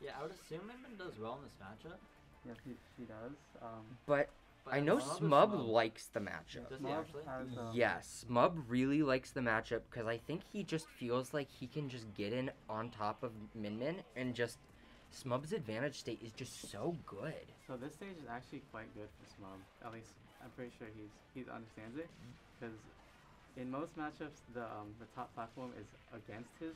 Yeah, I would assume Minmin does well in this matchup. Yes, she does. But But I know Smub likes the matchup. Does he Smub actually? has, Yes, Smub really likes the matchup because I think he just feels like he can just get in on top of Minmin and just Smub's advantage state is just so good. So this stage is actually quite good for Smub. At least I'm pretty sure he understands it, because in most matchups the top platform is against his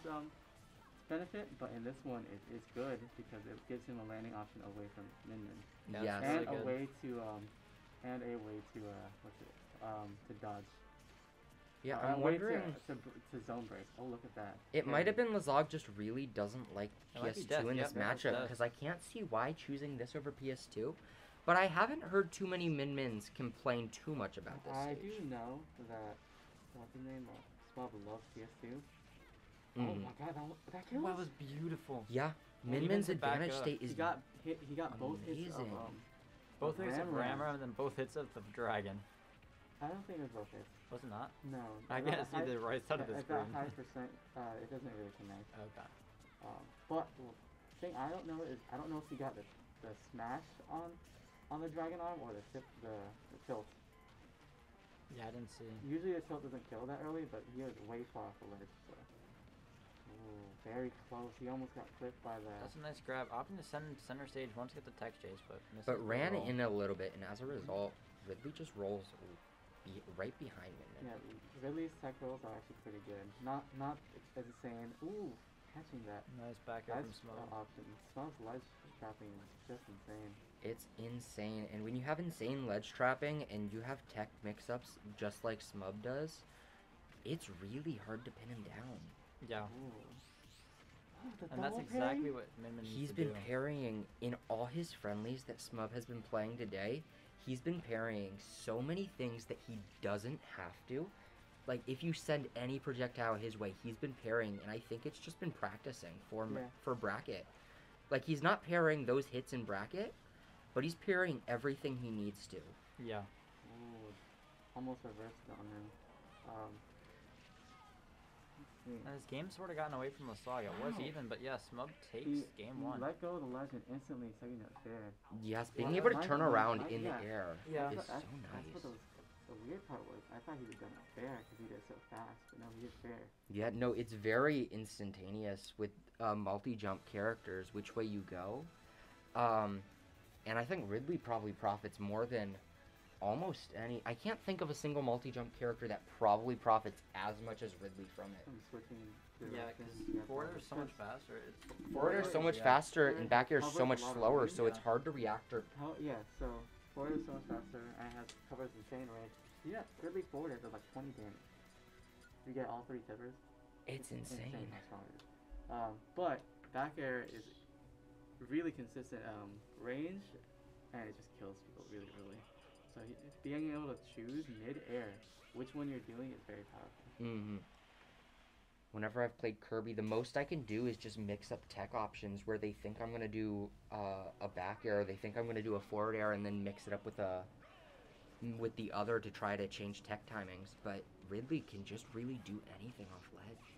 benefit, but in this one it's good because it gives him a landing option away from Minmin. Yeah, Yes. that's And really a good. way to to dodge. Yeah, A I'm way wondering. to zone brace. Oh, look at that. It might have been Lazog just really doesn't like It might be PS2 Death, in this yep, that's matchup Death. because I can't see why choosing this over PS2. But I haven't heard too many Min-Mins complain too much about this I stage. do know that what's his name? Smub loves PS2. Oh Mhm. my god, that kills. That was beautiful. Yeah, Well, even Min-Min's to back advantage up, state is He got hit. He got both hits of amazing. Both hits of Ram. Rammer and then both hits of the dragon. I don't think it was both hits. Was it not? No. I at can't that see the right side of the At that screen. high percent, it doesn't really connect. Okay. But the thing I don't know is I don't know if he got the smash on the dragon arm or the tilt. Yeah, I didn't see. Usually the tilt doesn't kill that early, but he was way far off the ledge. So. Ooh, very close. He almost got clipped by that. That's a nice grab. Opting to send center stage once get the tech chase, but misses But the ran roll. in a little bit, and as a result, Ridley just rolls right behind Min-Min. Yeah, Ridley's tech rolls are actually pretty good. Not as insane. Ooh, catching that. Nice back air from Ledge Smoke. option. Smug's ledge trapping is just insane. It's insane, and when you have insane ledge trapping and you have tech mix-ups just like Smub does, it's really hard to pin him down. Yeah. Ooh. Oh, And that's exactly what Minmin needs He's to been do. parrying in all his friendlies that Smub has been playing today. He's been parrying so many things that he doesn't have to. Like, if you send any projectile his way, he's been parrying, and I think it's just been practicing for bracket. Like, he's not parrying those hits in bracket, but he's parrying everything he needs to. Yeah. Ooh, almost reversed on him. Let's see. And his game sort of gotten away from Lasag. It was Wow. even, but yeah, Smug takes game He one. let go of the ledge and instantly setting it fair. Yes, being Yeah, able to nice turn one, around right? in Yeah. the air Yeah. is so That's nice. what the weird part was. I thought he would have done it fair because he did it so fast, but no, he did fair. Yeah, no, it's very instantaneous with multi-jump characters, which way you go. And I think Ridley probably profits more than almost any... I can't think of a single multi-jump character that probably profits as much as Ridley from it. I'm switching. Yeah, because forward is so much faster. Forward air is so much yeah. faster, and back air is so Covers much a lot of slower, range, so it's yeah. hard to react or... So forward is so much faster and has covers insane range. Yeah, Ridley forward air does like 20 damage. You get all three tippers. It's insane. How strong it is. But back air is really consistent range, and it just kills people really early. So being able to choose mid-air which one you're doing is very powerful. Mm-hmm. Whenever I've played Kirby, the most I can do is just mix up tech options where they think I'm going to do a back air, they think I'm going to do a forward air, and then mix it up with the other to try to change tech timings. But Ridley can just really do anything off ledge.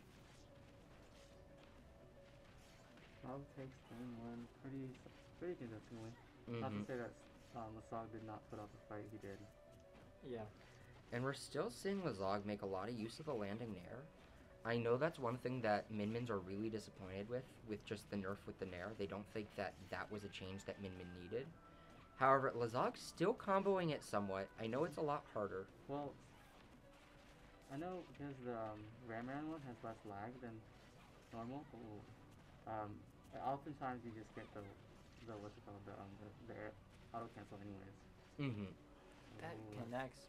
Rob takes game one pretty convincingly. Not to Mm-hmm. say that Lasag did not put up a fight, he did. Yeah. And we're still seeing Lazog make a lot of use of the landing nair. I know that's one thing that Min-Mins are really disappointed with just the nerf with the nair. They don't think that that was a change that Min-Min needed. However, Lazog's still comboing it somewhat. I know it's a lot harder. Well, I know because the Ramran one has less lag than normal. Ooh. Oftentimes you just get the what's it called, the air auto cancel anyways. Mm-hmm. That Ooh. connects.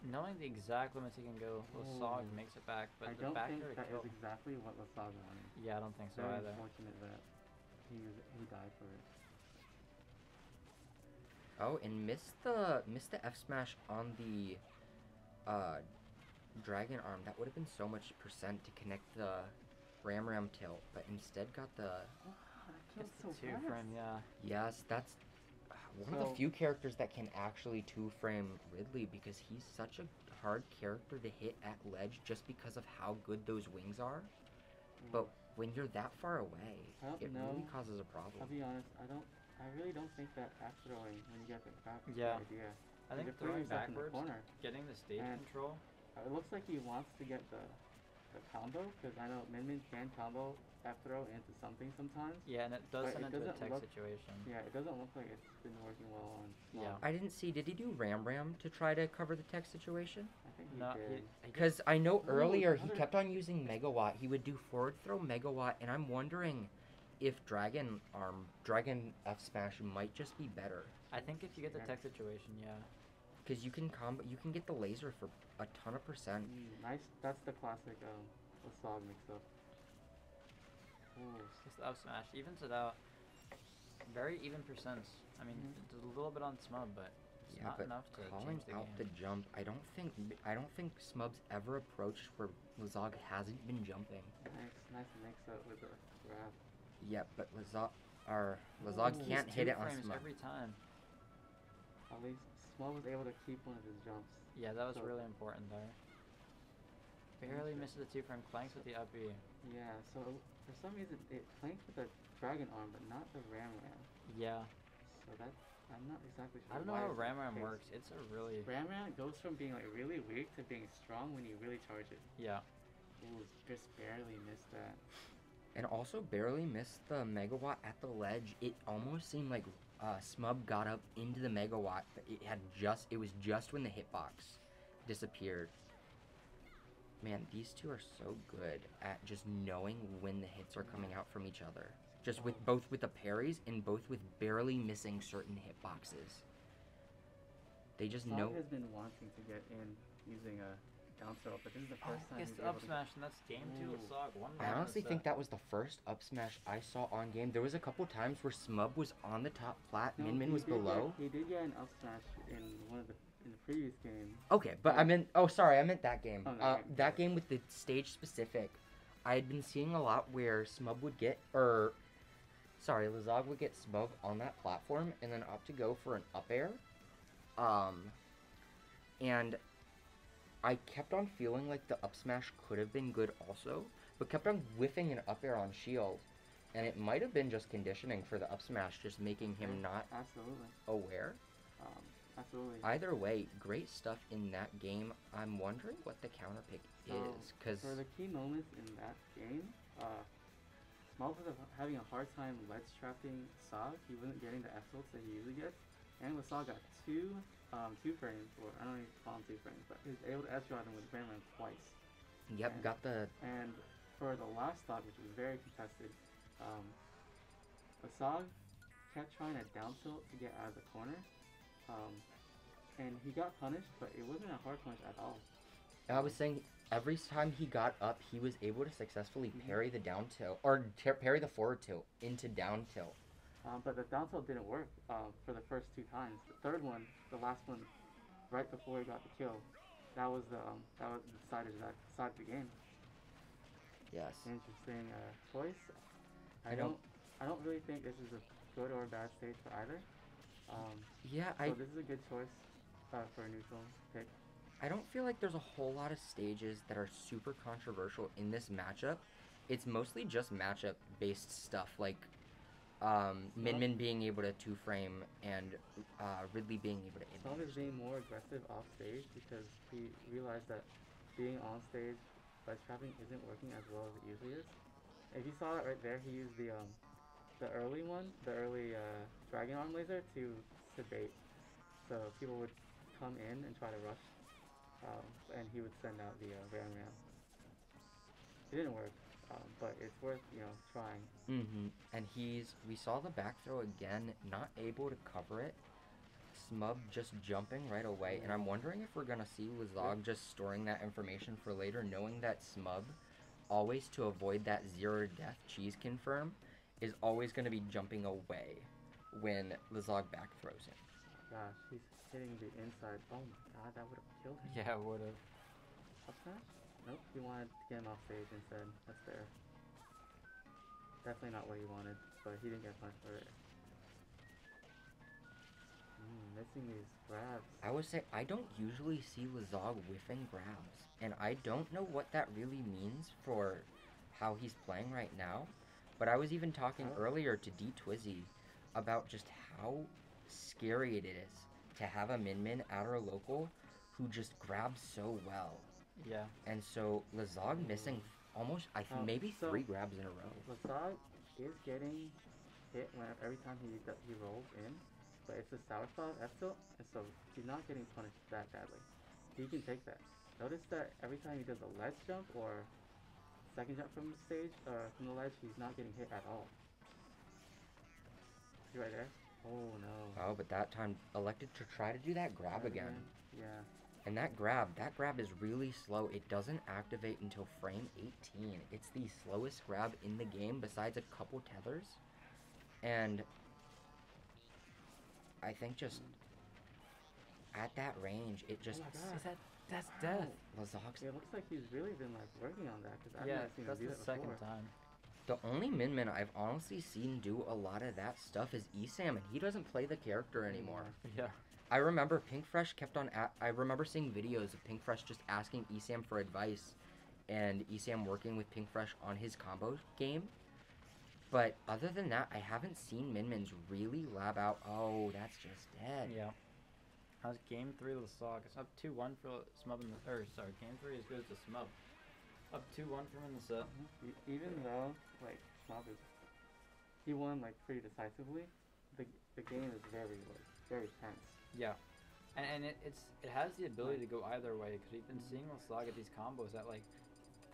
Knowing the exact limits he can go, Lasag Ooh. makes it back, but I the don't back think air that kill. is exactly what Lasag wanted. Yeah, I don't think so Very either. unfortunate that he died for it. Oh, and missed the F smash on the dragon arm. That would have been so much percent to connect the Ram tilt, but instead got the... Gets the two frame, yeah. Yes, that's one of the So- few characters that can actually two-frame Ridley because he's such a hard character to hit at ledge just because of how good those wings are. But when you're that far away, I don't it know. really causes a problem. I'll be honest, I really don't think that back throwing when you get the crab is Yeah. a good idea. I think You're putting throwing yourself in the backwards, corner. getting the stage And- control. It looks like he wants to get the combo, because I know Min Min can combo F throw into something sometimes. Yeah, and it does But send it into a doesn't tech look- situation. Yeah, it doesn't look like it's been working well on Smog. Yeah. I didn't see. Did he do Ram Ram to try to cover the tech situation? I think he No, did. Because I know Ooh, earlier he another- kept on using Megawatt. He would do forward throw Megawatt, and I'm wondering if Dragon F Smash might just be better. I think if you get the Yeah. tech situation, yeah. Because you can get the laser for a ton of percent. Nice. That's the classic Lasog mix up. Ooh. Just the up smash evens it out. Very even percents. I mean, Mhm. it's a little bit on Smub, but it's Yeah, not but enough to calling change the out game. the jump, I don't think Smub's ever approached where Lazog hasn't been jumping. Nice mix up with the grab. Yeah, but Lazog Ooh. can't These hit two it on frames Smub. every time. At least Smog was able to keep one of his jumps. Yeah, that was So- really important there. Barely misses the 2-frame, clanks with the up B. Yeah, so for some reason it planked with the dragon arm, but not the ram ram. Yeah. So that I'm not exactly sure. I don't know why how it's the Ram Ram case. works. It's a really... Ram ram goes from being like really weak to being strong when you really charge it. Yeah. Ooh, just barely missed that. And also barely missed the Megawatt at the ledge. It almost seemed like Smub got up into the Megawatt, but it was just when the hitbox disappeared. Man, these two are so good at just knowing when the hits are coming out from each other. Just with both with the parries and both with barely missing certain hitboxes. They just Sog know. has been wanting to get in using a down throw, but this is the Oh, first time gets he's the able up to. smash, and that's game 2 with Ooh. Sog. One I round honestly is think set. that was the first up smash I saw on game. There was a couple times where Smub was on the top flat, No, Min Min he was did get- below. He did get an up smash in the previous game. Okay, but I meant. Oh, sorry, I meant that game. Oh, that game. That game with the stage specific. I had been seeing a lot where Smub would get, Lazog would get Smub on that platform and then opt to go for an up air. And I kept on feeling like the up smash could have been good also, but kept on whiffing an up air on shield. And it might have been just conditioning for the up smash, just making him not Absolutely. aware. Absolutely. Either way, great stuff in that game. I'm wondering what the counter pick is, because For the key moments in that game, Smog was having a hard time ledge trapping Sog. He wasn't getting the F tilts that he usually gets. And Lasog got two frames, or I don't even call them 2 frames, but he was able to S drive him with Ram Ram twice. yep, got the And for the last stock, which was very contested, Lasog kept trying to down tilt to get out of the corner. And he got punished, but it wasn't a hard punish at all. I was saying every time he got up, he was able to successfully Mhm. parry the down tilt or parry the forward tilt into down tilt. But the down tilt didn't work for the first 2 times. The third one, the last one, right before he got the kill, that was decided the game. Yes. Interesting choice. I don't- I don't really think this is a good or a bad stage for either. Yeah, So this is a good choice for a neutral pick. I don't feel like there's a whole lot of stages that are super controversial in this matchup. It's mostly just matchup based stuff like Min Min being able to 2-frame and Ridley being able to Tom advantage. is being more aggressive off stage because he realized that being on stage ledge trapping isn't working as well as it usually is. If you saw that right there, he used the early one, the early dragon arm laser to bait. So people would come in and try to rush, and he would send out the Ram Ram. It didn't work, but it's worth trying. And we saw the back throw again, not able to cover it. Smub just jumping right away, and I'm wondering if we're gonna see Lazog just storing that information for later, knowing that Smub, always to avoid that 0 death cheese confirm, is always gonna be jumping away when Lazog back throws him. Gosh, he's hitting the inside. Oh my god, that would have killed him. Yeah, it would have. Up smash? Nope, he wanted to get him off stage instead. That's fair. Definitely not what he wanted, but he didn't get punished for it. Missing these grabs. I would say I don't usually see Lazog whiffing grabs, and I don't know what that really means for how he's playing right now, but I was even talking earlier to D Twizzy about just how scary it is to have a Min Min at our local who just grabs so well. Yeah. And so Lazog missing almost, maybe so 3 grabs in a row. Lasag is getting hit every time he rolls in, but it's a sour spot F tilt, and so he's not getting punished that badly. He can take that. Notice that every time he does a ledge jump or second jump from the stage or from the ledge, he's not getting hit at all. See right there? Oh no. Oh, but that time elected to try to do that grab again. Yeah. And that grab is really slow. It doesn't activate until frame 18. It's the slowest grab in the game besides a couple tethers. And I think just at that range, it just... Oh my God. That's death. Lazog's... It looks like he's really been like working on that because I've Yeah, never seen him that's do the that second before. time. The only Min Min I've honestly seen do a lot of that stuff is Esam, and he doesn't play the character anymore. Yeah. I remember Pinkfresh kept on... I remember seeing videos of Pinkfresh just asking Esam for advice, and Esam working with Pinkfresh on his combo game. But other than that, I haven't seen Min Mins really lab out. Oh, that's just dead. Yeah. How's game 3 Lasog? It's up 2-1 for Smub in the... game 3 is good as Smub. Up 2-1 for him in the set. Even though like Smub is, he won like pretty decisively, the game is very tense. Yeah. And it has the ability to go either way, because we've been seeing Lasog at these combos at like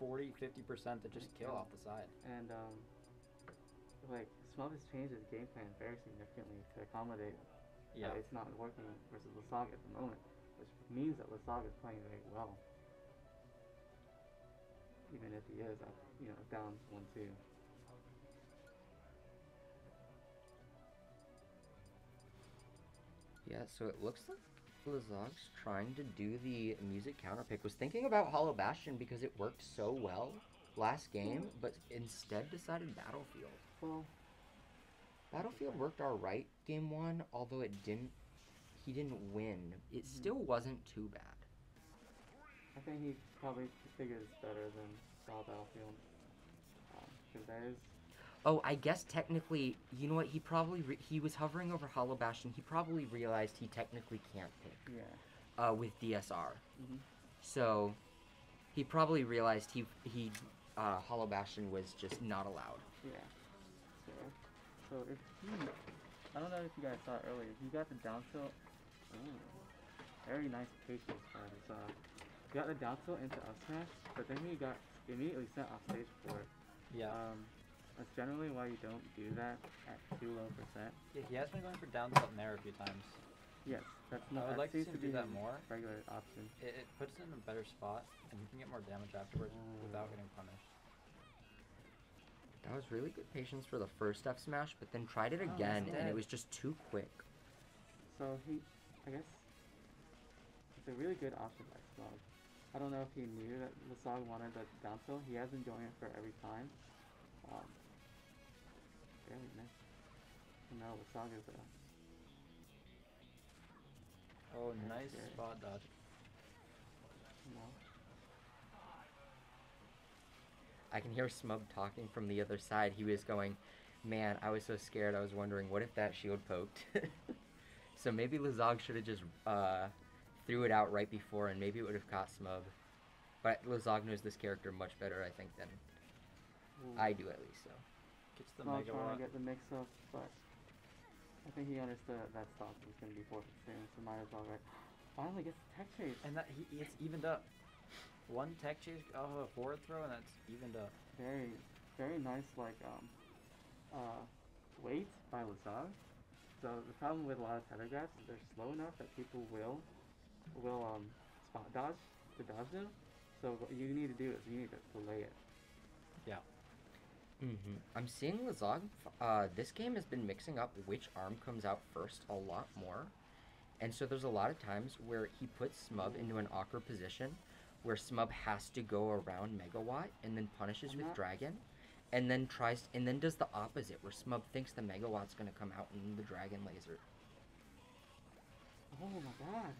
40-50% that just kill off the side. And like Smub has changed his game plan very significantly to accommodate Yeah. it's not working versus Lasog at the moment, which means that Lasog is playing very well, even if he is up, down 1-2. Yeah, so it looks like Lazog's trying to do the music counterpick. Was thinking about Hollow Bastion because it worked so well last game, but instead decided Battlefield. Well, Battlefield worked alright game 1, although he didn't win. It still wasn't too bad. I think he probably figures better than Saw Battlefield, because that is. Oh, I guess technically, you know what? He probably he was hovering over Hollow Bastion. He probably realized he technically can't pick. Yeah. With DSR. Mhm. So, he probably realized Hollow Bastion was just not allowed. Yeah. So if I don't know if you guys saw it earlier. He got the down tilt. Ooh, very nice patience by Lasog. He got the down tilt into up smash, but then he got immediately sent off stage for it. Yeah. That's generally why you don't do that at too low percent. Yeah, he has been going for down tilt in air a few times. Yes, that's I not. would that like to seems see him to be do that his more. regular option. It puts him in a better spot, and he can get more damage afterwards without getting punished. That was really good patience for the first F smash, but then tried it Oh, again, he's and it dead. was just too quick. So I guess, it's a really good option by Smug. I don't know if he knew that Lasog wanted the down tilt. He has been doing it for every time. Very nice. And now Lasog is Oh, Yeah, nice scary. spot dodge. I can hear Smub talking from the other side. He was going, man, I was so scared. I was wondering, what if that shield poked? So maybe Lazog should have just threw it out right before, and maybe it would have caught Smub. But Lazog knows this character much better, I think, than I do at least. So Gets the Smug mega trying watt. to get the mix up, but I think he understood that stock was going to be forfeit soon, so might as well finally gets the tech chase. And that it's evened up. One tech chase off of a forward throw, and that's evened up. Very, very nice, weight by Lasag. So the problem with a lot of tether grabs is they're slow enough that people will spot dodge to dodge them. So what you need to do is you need to delay it. Yeah. I'm seeing Lazog. This game has been mixing up which arm comes out first a lot more. And so there's a lot of times where he puts Smub into an awkward position where Smub has to go around Megawatt and then punishes with Dragon. And then does the opposite, where Smub thinks the Megawatt's gonna come out in the Dragon Laser. Oh my god.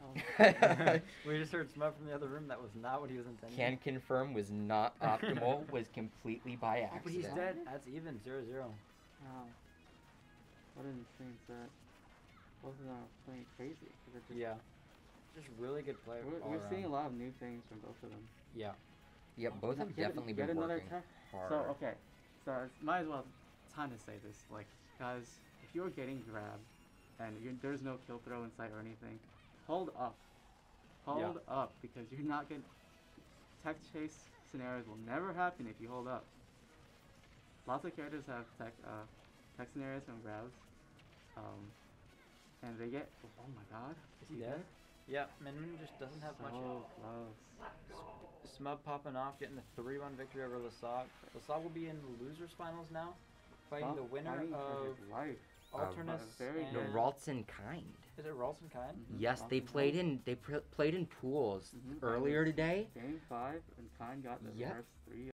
Oh. We just heard Smub from the other room. That was not what he was intending. Can confirm was not optimal. Was completely by Oh, but he's accident. dead. That's even 0-0. Wow. What an insane set. Both of them are playing crazy. 'Cause they're just, Yeah. Just really good play. all We're seeing a around. lot of new things from both of them. Yeah. Yep, both have Yet- definitely yet been another working attack. hard. So okay, so it's might as well time to say this. Like, guys, if you're getting grabbed and there's no kill throw in sight or anything, hold up, hold up, because you're not gonna. Tech chase scenarios will never happen if you hold up. Lots of characters have tech scenarios from grabs, and they get. Oh my God, Is he dead? Yeah. Minmin just doesn't have much. So close. Smub popping off, getting the 3-1 victory over Lasag. Lasag will be in the losers finals now, fighting the winner Fighting for of his life. Alternus very and The good. Ralston Kind. Is it Ralston Kind? Mhm. Yes, they Ralston played Kind. in played in pools Mhm. earlier today. Game 5, and Khan got the Yep. nerfs 3